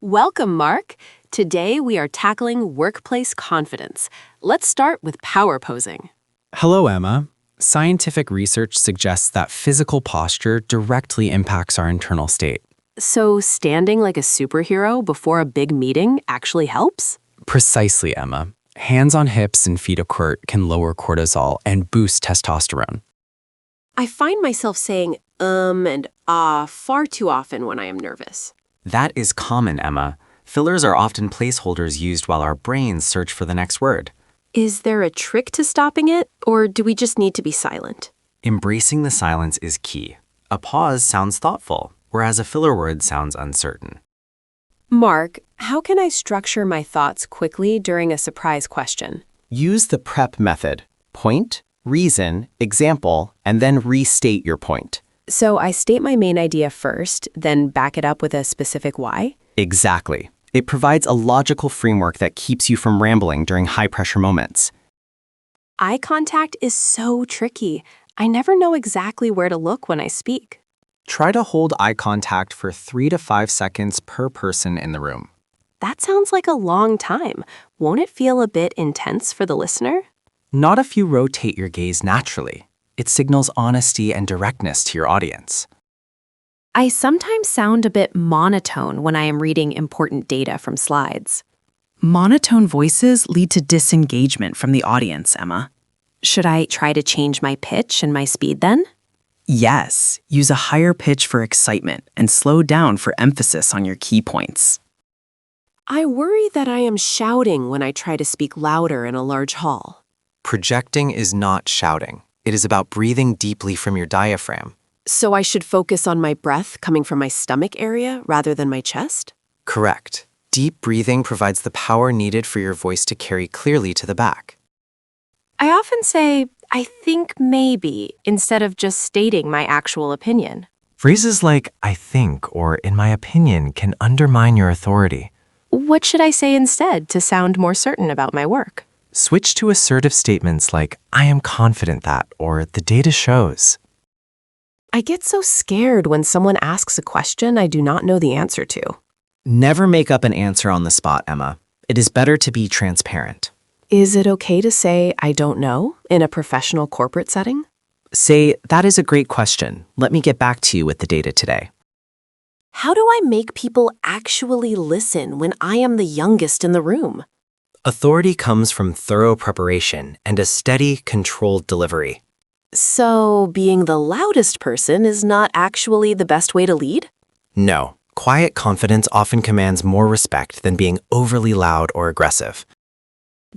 Welcome, Mark. Today we are tackling workplace confidence. Let's start with power posing. Hello, Emma. Scientific research suggests that physical posture directly impacts our internal state. So, standing like a superhero before a big meeting actually helps? Precisely, Emma. Hands on hips and feet apart can lower cortisol and boost testosterone. I find myself saying and far too often when I am nervous. That is common, Emma. Fillers are often placeholders used while our brains search for the next word. Is there a trick to stopping it, or do we just need to be silent? Embracing the silence is key. A pause sounds thoughtful, whereas a filler word sounds uncertain. Mark, how can I structure my thoughts quickly during a surprise question? Use the PREP method. Point, reason, example, and then restate your point. So I state my main idea first, then back it up with a specific why? Exactly. It provides a logical framework that keeps you from rambling during high-pressure moments. Eye contact is so tricky. I never know exactly where to look when I speak. Try to hold eye contact for 3 to 5 seconds per person in the room. That sounds like a long time. Won't it feel a bit intense for the listener? Not if you rotate your gaze naturally. It signals honesty and directness to your audience. I sometimes sound a bit monotone when I am reading important data from slides. Monotone voices lead to disengagement from the audience, Emma. Should I try to change my pitch and my speed then? Yes, use a higher pitch for excitement and slow down for emphasis on your key points. I worry that I am shouting when I try to speak louder in a large hall. Projecting is not shouting. It is about breathing deeply from your diaphragm. So I should focus on my breath coming from my stomach area rather than my chest? Correct. Deep breathing provides the power needed for your voice to carry clearly to the back. I often say, I think maybe, instead of just stating my actual opinion. Phrases like, I think, or in my opinion, can undermine your authority. What should I say instead to sound more certain about my work? Switch to assertive statements like, I am confident that, or the data shows. I get so scared when someone asks a question I do not know the answer to. Never make up an answer on the spot, Emma. It is better to be transparent. Is it okay to say I don't know in a professional corporate setting? Say, that is a great question. Let me get back to you with the data today. How do I make people actually listen when I am the youngest in the room? Authority comes from thorough preparation and a steady, controlled delivery. So, being the loudest person is not actually the best way to lead? No, quiet confidence often commands more respect than being overly loud or aggressive.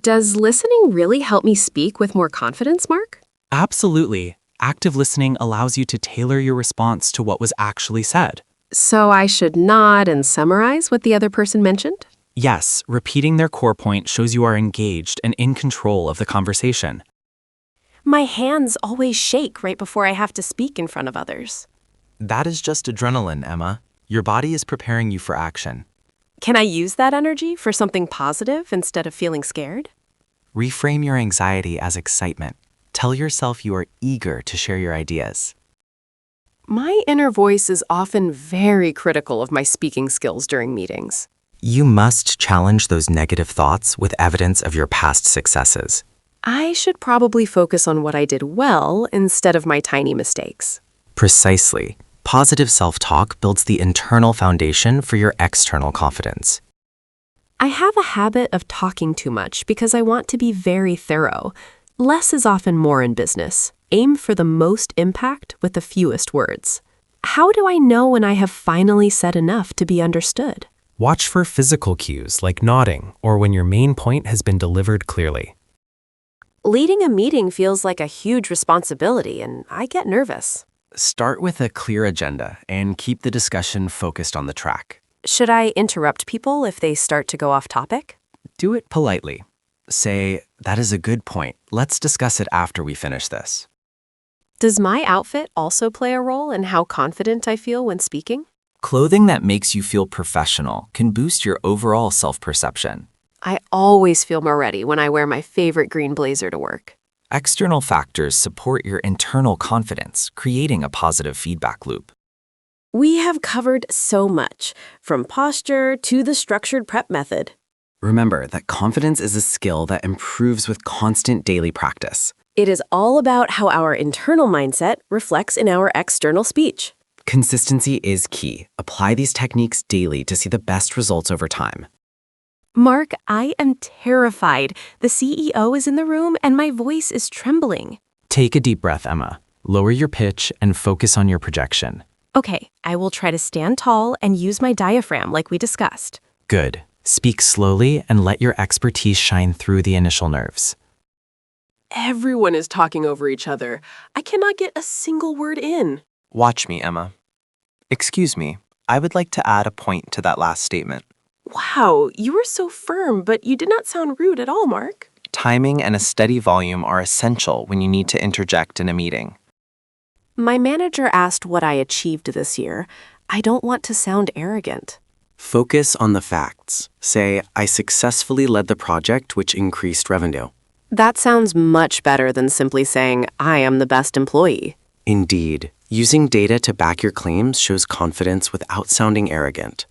Does listening really help me speak with more confidence, Mark? Absolutely. Active listening allows you to tailor your response to what was actually said. So I should nod and summarize what the other person mentioned? Yes, repeating their core point shows you are engaged and in control of the conversation. My hands always shake right before I have to speak in front of others. That is just adrenaline, Emma. Your body is preparing you for action. Can I use that energy for something positive instead of feeling scared? Reframe your anxiety as excitement. Tell yourself you are eager to share your ideas. My inner voice is often very critical of my speaking skills during meetings. You must challenge those negative thoughts with evidence of your past successes. I should probably focus on what I did well instead of my tiny mistakes. Precisely. Positive self-talk builds the internal foundation for your external confidence. I have a habit of talking too much because I want to be very thorough. Less is often more in business. Aim for the most impact with the fewest words. How do I know when I have finally said enough to be understood? Watch for physical cues like nodding or when your main point has been delivered clearly. Leading a meeting feels like a huge responsibility, and I get nervous. Start with a clear agenda and keep the discussion focused on the track. Should I interrupt people if they start to go off topic? Do it politely. Say, that is a good point. Let's discuss it after we finish this. Does my outfit also play a role in how confident I feel when speaking? Clothing that makes you feel professional can boost your overall self-perception. I always feel more ready when I wear my favorite green blazer to work. External factors support your internal confidence, creating a positive feedback loop. We have covered so much, from posture to the structured prep method. Remember that confidence is a skill that improves with constant daily practice. It is all about how our internal mindset reflects in our external speech. Consistency is key. Apply these techniques daily to see the best results over time. Mark, I am terrified. The CEO is in the room and my voice is trembling. Take a deep breath, Emma. Lower your pitch and focus on your projection. Okay, I will try to stand tall and use my diaphragm like we discussed. Good. Speak slowly and let your expertise shine through the initial nerves. Everyone is talking over each other. I cannot get a single word in. Watch me, Emma. Excuse me, I would like to add a point to that last statement. Wow, you were so firm, but you did not sound rude at all, Mark. Timing and a steady volume are essential when you need to interject in a meeting. My manager asked what I achieved this year. I don't want to sound arrogant. Focus on the facts. Say, I successfully led the project which increased revenue. That sounds much better than simply saying, I am the best employee. Indeed, using data to back your claims shows confidence without sounding arrogant.